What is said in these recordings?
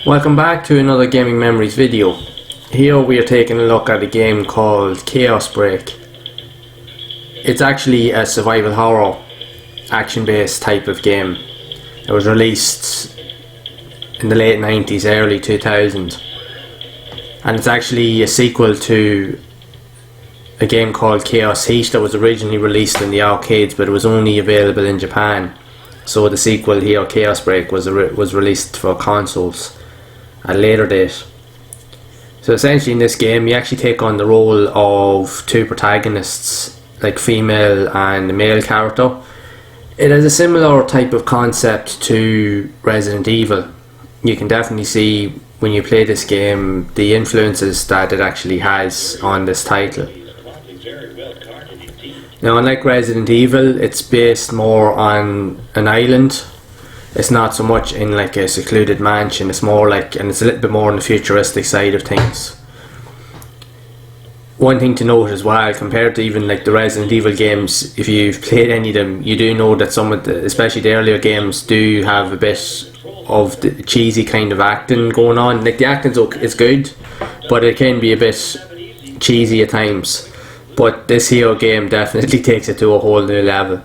Welcome back to another Gaming Memories video. Here we are taking a look at a game called Chaos Break. It's actually a survival horror, action-based type of game. It was released in the late 90s, early 2000s. And it's actually a sequel to a game called Chaos Heat that was originally released in the arcades, but it was only available in Japan. So the sequel here, Chaos Break, was released for consoles at a later date. So essentially in this game you actually take on the role of two protagonists, like female and a male character. It has a similar type of concept to Resident Evil. You can definitely see when you play this game the influences that it actually has on this title. Now, unlike Resident Evil, it's based more on an island. It's not so much in like a secluded mansion. It's more like, and it's a little bit more on the futuristic side of things. One thing to note as well, compared to even like the Resident Evil games, if you've played any of them, you do know that some of the, especially the earlier games, do have a bit of the cheesy kind of acting going on. Like the acting is good, but it can be a bit cheesy at times. But this here game definitely takes it to a whole new level.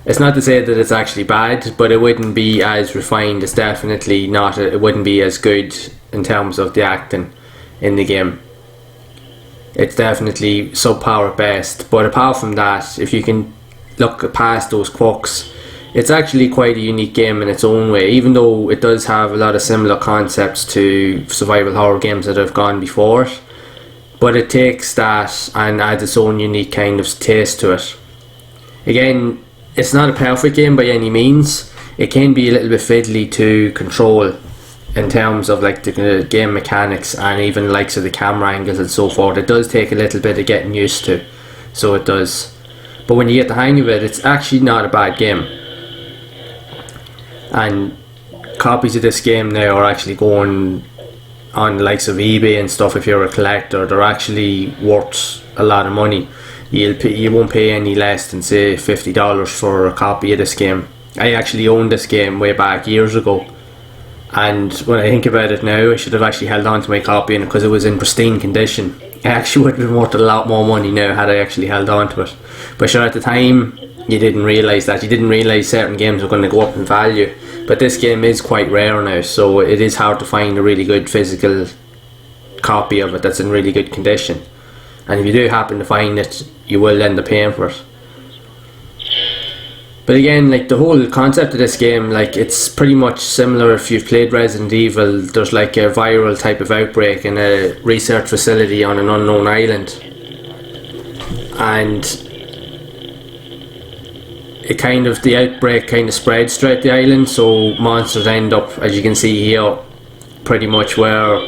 It's not to say that it's actually bad, but it wouldn't be as refined. It's definitely not, it wouldn't be as good in terms of the acting in the game. It's definitely subpar at best, but apart from that, if you can look past those quirks, it's actually quite a unique game in its own way, even though it does have a lot of similar concepts to survival horror games that have gone before it. But it takes that and adds its own unique kind of taste to it. Again, it's not a perfect game by any means. It can be a little bit fiddly to control in terms of like the game mechanics and even the likes of the camera angles and so forth. It does take a little bit of getting used to, so it does. But when you get the hang of it, it's actually not a bad game. And copies of this game now are actually going on the likes of eBay and stuff. If you're a collector, they're actually worth a lot of money. You won't pay any less than say $50 for a copy of this game. I actually owned this game way back years ago, and when I think about it now, I should have actually held on to my copy because it was in pristine condition. It actually would have been worth a lot more money now had I actually held on to it. But sure, at the time you didn't realise that. You didn't realise certain games were going to go up in value. But this game is quite rare now, so it is hard to find a really good physical copy of it that's in really good condition. And if you do happen to find it, you will end up paying for it. But again, like the whole concept of this game, like it's pretty much similar if you've played Resident Evil. There's like a viral type of outbreak in a research facility on an unknown island. And the outbreak kind of spreads throughout the island, so monsters end up, as you can see here, pretty much where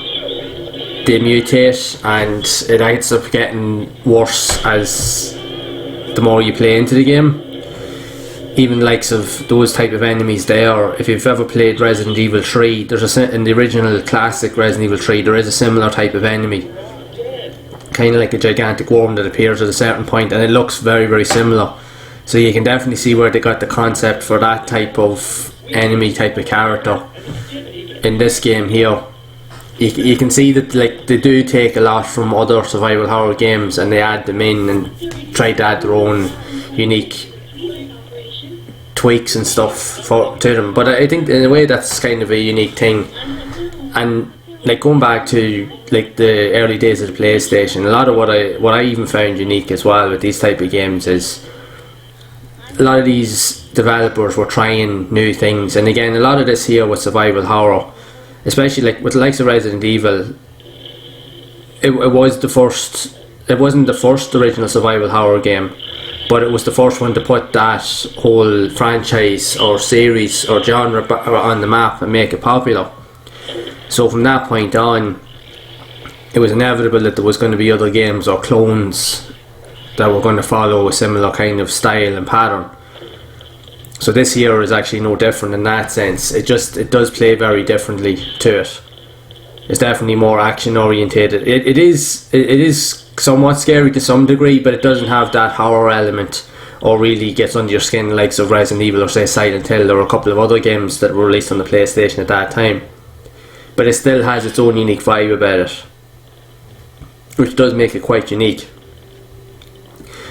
they mutate, and it ends up getting worse as the more you play into the game. Even the likes of those type of enemies there, if you've ever played Resident Evil 3, in the original classic Resident Evil 3 there is a similar type of enemy, kind of like a gigantic worm that appears at a certain point, and it looks very, very similar. So you can definitely see where they got the concept for that type of enemy type of character in this game here. You can see that like they do take a lot from other survival horror games and they add them in and try to add their own unique tweaks and stuff to them. But I think in a way that's kind of a unique thing. And like going back to like the early days of the PlayStation, a lot of what I even found unique as well with these type of games is a lot of these developers were trying new things. And again, a lot of this here with survival horror, especially like with the likes of Resident Evil, it wasn't the first original survival horror game, but it was the first one to put that whole franchise or series or genre on the map and make it popular. So from that point on, it was inevitable that there was going to be other games or clones that were going to follow a similar kind of style and pattern. So this here is actually no different in that sense. It does play very differently to it. It's definitely more action orientated. It is somewhat scary to some degree, but it doesn't have that horror element or really gets under your skin like of Resident Evil or say Silent Hill or a couple of other games that were released on the PlayStation at that time. but it still has its own unique vibe about it, which does make it quite unique.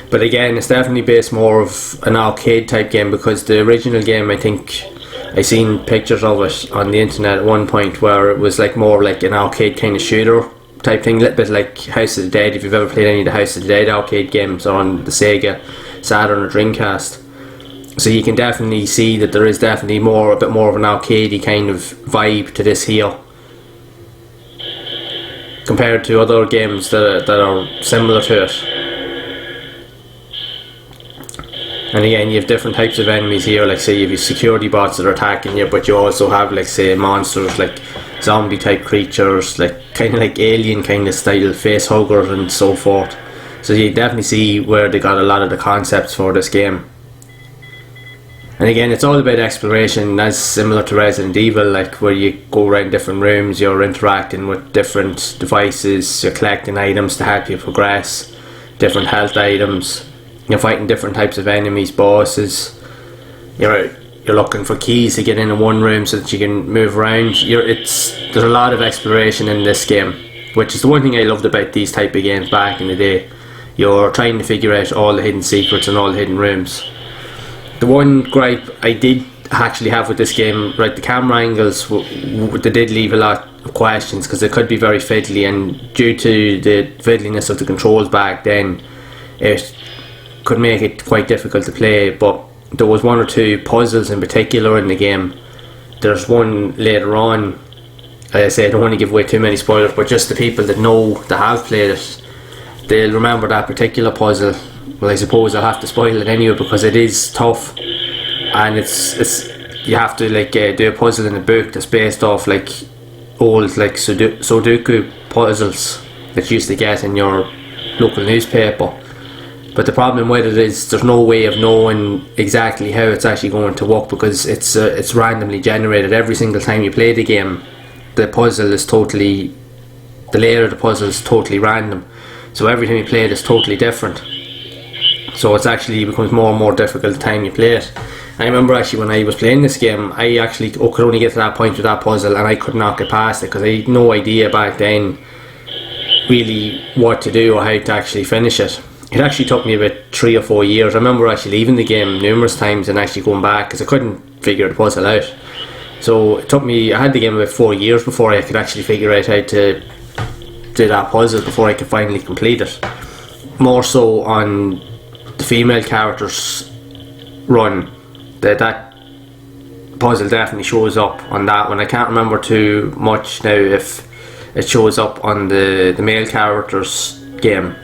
But again, it's definitely based more of an arcade type game, because the original game, I think I seen pictures of it on the internet at one point where it was like more like an arcade kind of shooter type thing, a little bit like House of the Dead, if you've ever played any of the House of the Dead arcade games, or on the Sega Saturn or Dreamcast. So you can definitely see that there is definitely a bit more of an arcadey kind of vibe to this here, compared to other games that are similar to it. And again, you have different types of enemies here, like say you have security bots that are attacking you, but you also have like say monsters like zombie type creatures, like kind of like alien kind of style face huggers and so forth. So you definitely see where they got a lot of the concepts for this game. And again, it's all about exploration, as similar to Resident Evil, like where you go around different rooms, you're interacting with different devices, you're collecting items to help you progress, different health items, you're fighting different types of enemies, bosses, you're looking for keys to get into one room so that you can move around. There's a lot of exploration in this game, which is the one thing I loved about these type of games back in the day. You're trying to figure out all the hidden secrets and all the hidden rooms. The one gripe I did actually have with this game, right, the camera angles, they did leave a lot of questions, because they could be very fiddly, and due to the fiddliness of the controls back then, it could make it quite difficult to play. But there was one or two puzzles in particular in the game. There's one later on, I say I don't want to give away too many spoilers, but just the people that have played it, they'll remember that particular puzzle. Well, I suppose I'll have to spoil it anyway, because it is tough, and it's you have to like do a puzzle in a book that's based off like old like Sudoku puzzles that you used to get in your local newspaper. But the problem with it is there's no way of knowing exactly how it's actually going to work, because it's randomly generated every single time you play the game. The layer of the puzzle is totally random, so every time you play it is totally different. So it's actually becomes more and more difficult the time you play it. I remember actually when I was playing this game, I actually could only get to that point with that puzzle, and I could not get past it, because I had no idea back then really what to do or how to actually finish it. It actually took me about 3 or 4 years. I remember actually leaving the game numerous times and actually going back, because I couldn't figure the puzzle out. So it took me, I had the game about 4 years before I could actually figure out how to do that puzzle, before I could finally complete it. More so on the female character's run, that puzzle definitely shows up on that one. I can't remember too much now if it shows up on the male character's game,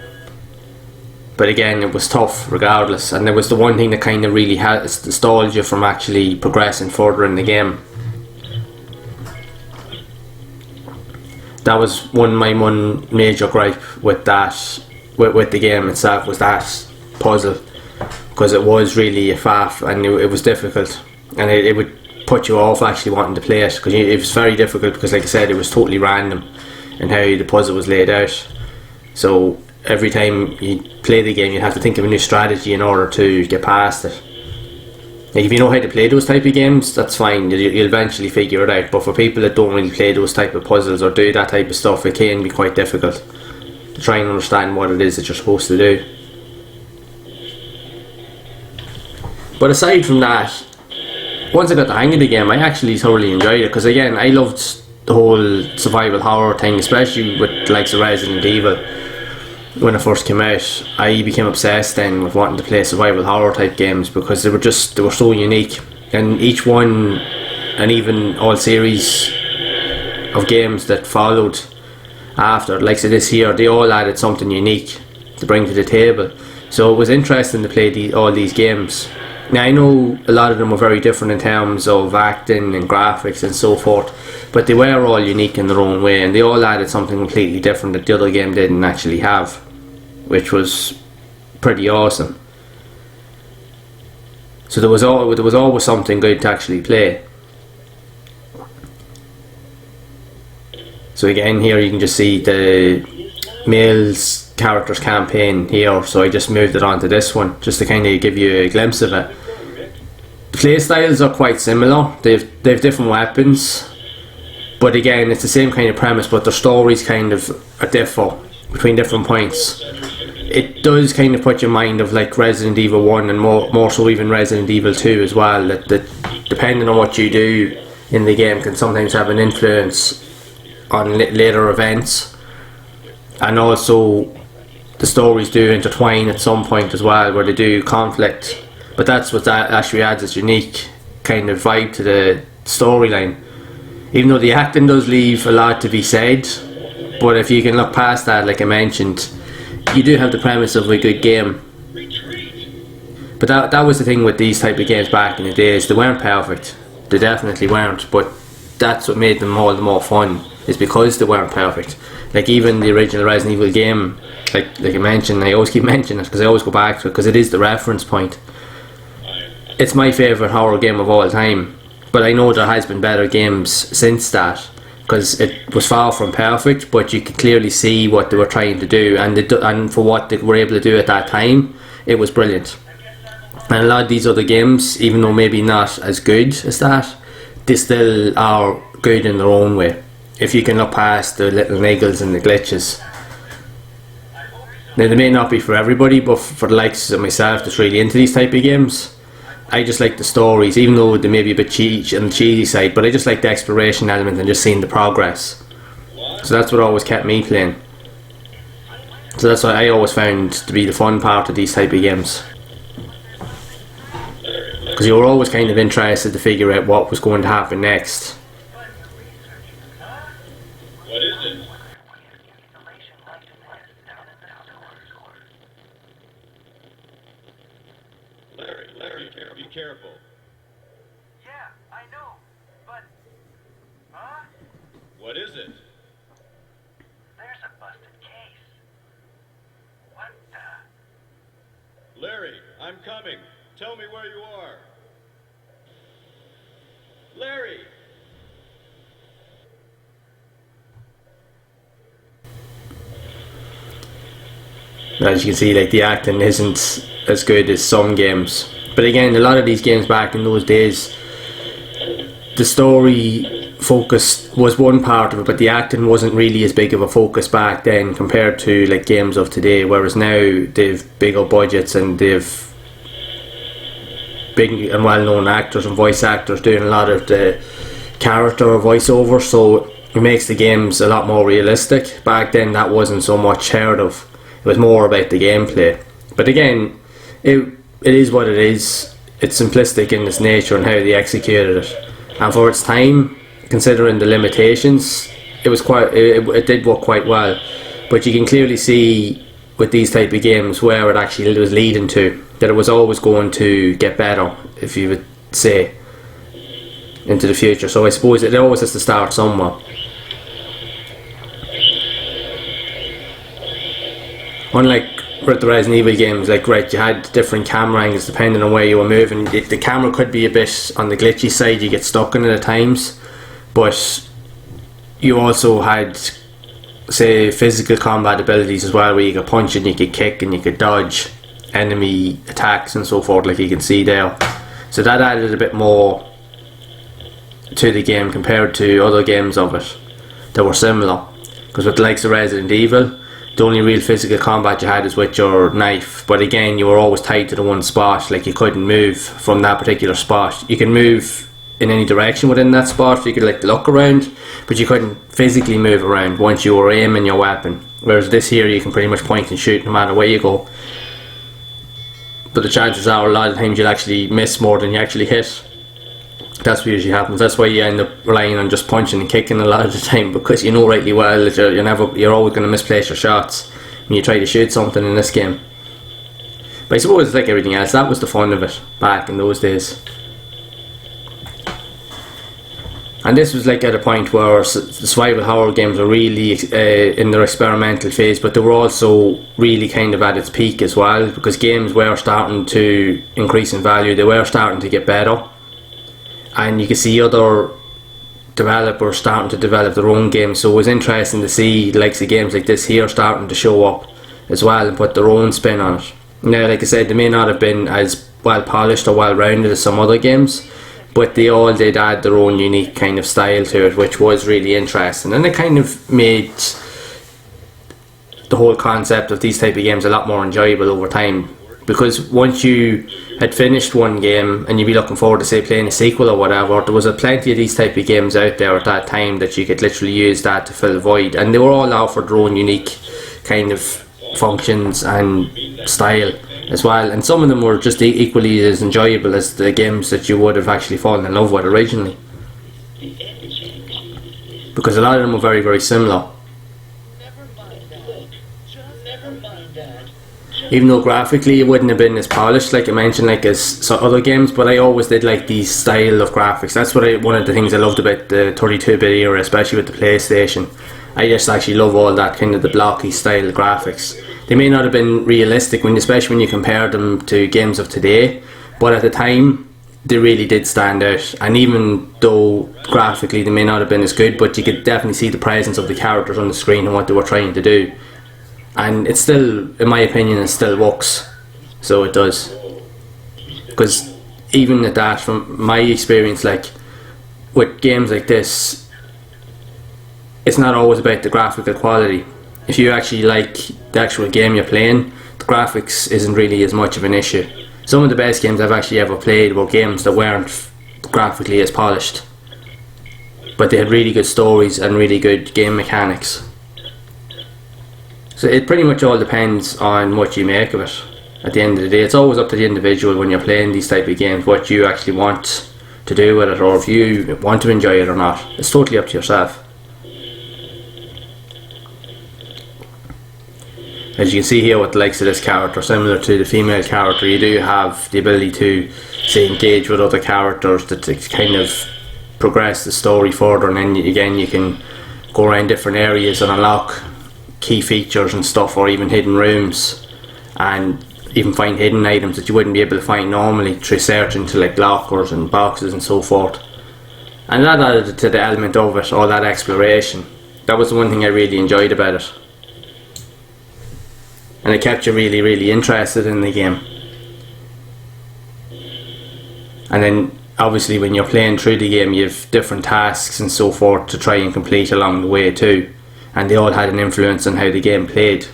but again, it was tough regardless, and it was the one thing that kind of really stalled you from actually progressing further in the game. That was my one major gripe with that, with the game itself, was that puzzle, because it was really a faff, and it was difficult, and it would put you off actually wanting to play it, because it was very difficult, because like I said, it was totally random in how the puzzle was laid out. So every time you play the game, you have to think of a new strategy in order to get past it. Like if you know how to play those type of games, that's fine, you'll eventually figure it out. But for people that don't really play those type of puzzles or do that type of stuff, it can be quite difficult to try and understand what it is that you're supposed to do. But aside from that, once I got the hang of the game, I actually thoroughly enjoyed it, because again, I loved the whole survival horror thing, especially with the likes of Resident Evil. When it first came out, I became obsessed then with wanting to play survival horror type games, because they were so unique, and each one, and even all series of games that followed after, like so this here, they all added something unique to bring to the table. So it was interesting to play all these games. Now I know a lot of them were very different in terms of acting and graphics and so forth, but they were all unique in their own way, and they all added something completely different that the other game didn't actually have, which was pretty awesome. So there was always something good to actually play. So again, here you can just see the male's character's campaign here, so I just moved it onto this one just to kind of give you a glimpse of it. The play styles are quite similar. They've different weapons, But again, it's the same kind of premise, but the stories kind of differ between different points. It does kind of put your mind of like Resident Evil 1 and more so even Resident Evil 2 as well, that depending on what you do in the game can sometimes have an influence on later events. And also the stories do intertwine at some point as well, where they do conflict, but that's what that actually adds its unique kind of vibe to the storyline. Even though the acting does leave a lot to be said, but if you can look past that, like I mentioned, you do have the premise of a good game. But that was the thing with these type of games back in the days. They weren't perfect, they definitely weren't, but that's what made them all the more fun, is because they weren't perfect. Like even the original Resident Evil game, like I mentioned, I always keep mentioning it because I always go back to it because it is the reference point. It's my favourite horror game of all time, but I know there has been better games since that, because it was far from perfect, but you could clearly see what they were trying to do, and for what they were able to do at that time, it was brilliant. And a lot of these other games, even though maybe not as good as that, they still are good in their own way, if you can look past the little niggles and the glitches. Now they may not be for everybody, but for the likes of myself that's really into these type of games, I just like the stories, even though they may be a bit cheesy on the cheesy side, but I just like the exploration element and just seeing the progress. So that's what always kept me playing. So that's what I always found to be the fun part of these type of games, because you were always kind of interested to figure out what was going to happen next. What is it? Larry, be careful. Yeah, I know, but... Huh? What is it? There's a busted case. What the... Larry, I'm coming. Tell me where you are. Larry! As you can see, like the acting isn't as good as some games, but again, a lot of these games back in those days, the story focus was one part of it, but the acting wasn't really as big of a focus back then compared to like games of today, whereas now they've bigger budgets and they've big and well-known actors and voice actors doing a lot of the character voiceover, so it makes the games a lot more realistic. Back then that wasn't so much heard of, it was more about the gameplay. But again, it is what it is. It's simplistic in its nature and how they executed it, and for its time, considering the limitations, it did work quite well. But you can clearly see with these type of games where it actually was leading to, that it was always going to get better, if you would say, into the future. So I suppose it always has to start somewhere. Unlike with the Resident Evil games, like you had different camera angles depending on where you were moving. The camera could be a bit on the glitchy side, you get stuck in it at times, but you also had, say, physical combat abilities as well, where you could punch and you could kick and you could dodge enemy attacks and so forth, like you can see there. So that added a bit more to the game compared to other games of it that were similar, because with the likes of Resident Evil, the only real physical combat you had is with your knife, but again you were always tied to the one spot, like you couldn't move from that particular spot. You can move in any direction within that spot, you could like look around, but you couldn't physically move around once you were aiming your weapon, whereas this here you can pretty much point and shoot no matter where you go. But the chances are a lot of times you'll actually miss more than you actually hit. That's what usually happens. That's why you end up relying on just punching and kicking a lot of the time, because you know rightly well that you're always going to misplace your shots when you try to shoot something in this game. But I suppose it's like everything else, that was the fun of it back in those days. And this was like at a point where the survival horror games were really in their experimental phase, but they were also really kind of at its peak as well, because games were starting to increase in value, they were starting to get better. And you can see other developers starting to develop their own games, so it was interesting to see the likes of games like this here starting to show up as well and put their own spin on it. Now, like I said, they may not have been as well polished or well rounded as some other games, but they all did add their own unique kind of style to it, which was really interesting, and it kind of made the whole concept of these type of games a lot more enjoyable over time, because once you had finished one game and you'd be looking forward to, say, playing a sequel or whatever, there was plenty of these type of games out there at that time that you could literally use that to fill the void, and they were all offered their own unique kind of functions and style as well, and some of them were just equally as enjoyable as the games that you would have actually fallen in love with originally, because a lot of them were very, very similar. Even though graphically it wouldn't have been as polished, like I mentioned, like as other games, but I always did like the style of graphics. That's what one of the things I loved about the 32-bit era, especially with the PlayStation. I just actually love all that kind of the blocky style graphics. They may not have been realistic, especially when you compare them to games of today, but at the time they really did stand out. And even though graphically they may not have been as good, but you could definitely see the presence of the characters on the screen and what they were trying to do. And it still, in my opinion, it still works. So it does. Because even at that, from my experience, like with games like this, it's not always about the graphical quality. If you actually like the actual game you're playing, the graphics isn't really as much of an issue. Some of the best games I've actually ever played were games that weren't graphically as polished, but they had really good stories and really good game mechanics. So it pretty much all depends on what you make of it. At the end of the day, it's always up to the individual when you're playing these type of games, what you actually want to do with it, or if you want to enjoy it or not. It's totally up to yourself. As you can see here with the likes of this character, similar to the female character, you do have the ability to, say, engage with other characters to kind of progress the story further, and then again you can go around different areas and unlock key features and stuff, or even hidden rooms, and even find hidden items that you wouldn't be able to find normally through searching to like lockers and boxes and so forth. And that added to the element of it, all that exploration. That was the one thing I really enjoyed about it, and it kept you really, really interested in the game. And then obviously when you're playing through the game, you have different tasks and so forth to try and complete along the way too, and they all had an influence on how the game played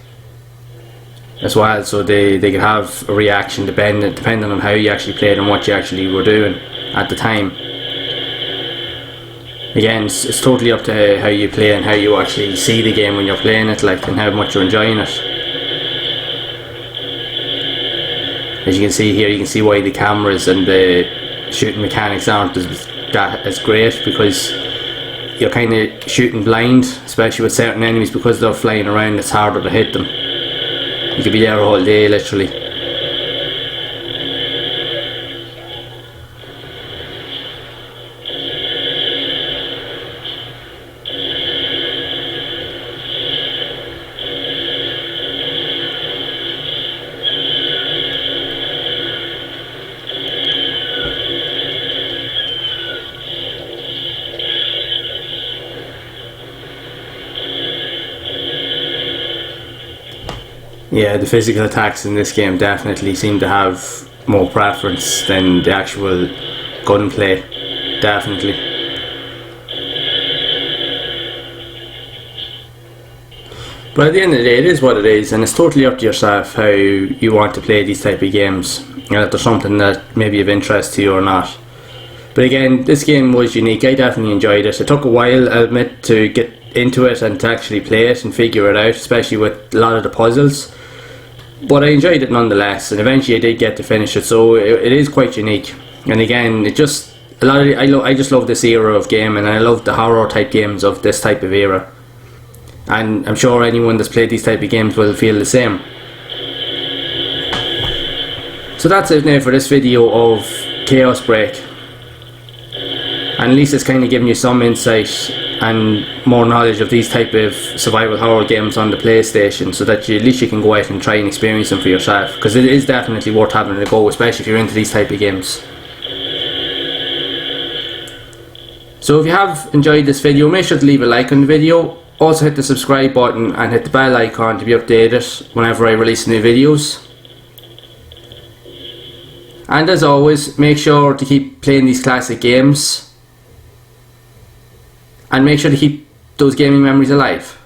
as well, so they could have a reaction depending on how you actually played and what you actually were doing at the time. Again, it's totally up to how you play and how you actually see the game when you're playing it, like, and how much you're enjoying it. As you can see here, you can see why the cameras and the shooting mechanics aren't as great, because you're kind of shooting blind, especially with certain enemies, because they're flying around. It's harder to hit them. You could be there all day literally. Yeah, the physical attacks in this game definitely seem to have more preference than the actual gunplay, definitely. But at the end of the day, it is what it is, and it's totally up to yourself how you want to play these type of games, and if there's something that may be of interest to you or not. But again, this game was unique. I definitely enjoyed it. It took a while, I admit, to get into it and to actually play it and figure it out, especially with a lot of the puzzles. But I enjoyed it nonetheless, and eventually I did get to finish it. So it is quite unique. And again, it just I just love this era of gaming, and I love the horror type games of this type of era. And I'm sure anyone that's played these type of games will feel the same. So that's it now for this video of Chaos Break. And at least it's kind of giving you some insight and more knowledge of these type of survival horror games on the PlayStation, so that at least you can go out and try and experience them for yourself, because it is definitely worth having a go, especially if you're into these type of games. So if you have enjoyed this video, make sure to leave a like on the video. Also hit the subscribe button and hit the bell icon to be updated whenever I release new videos. And as always, make sure to keep playing these classic games, and make sure to keep those gaming memories alive.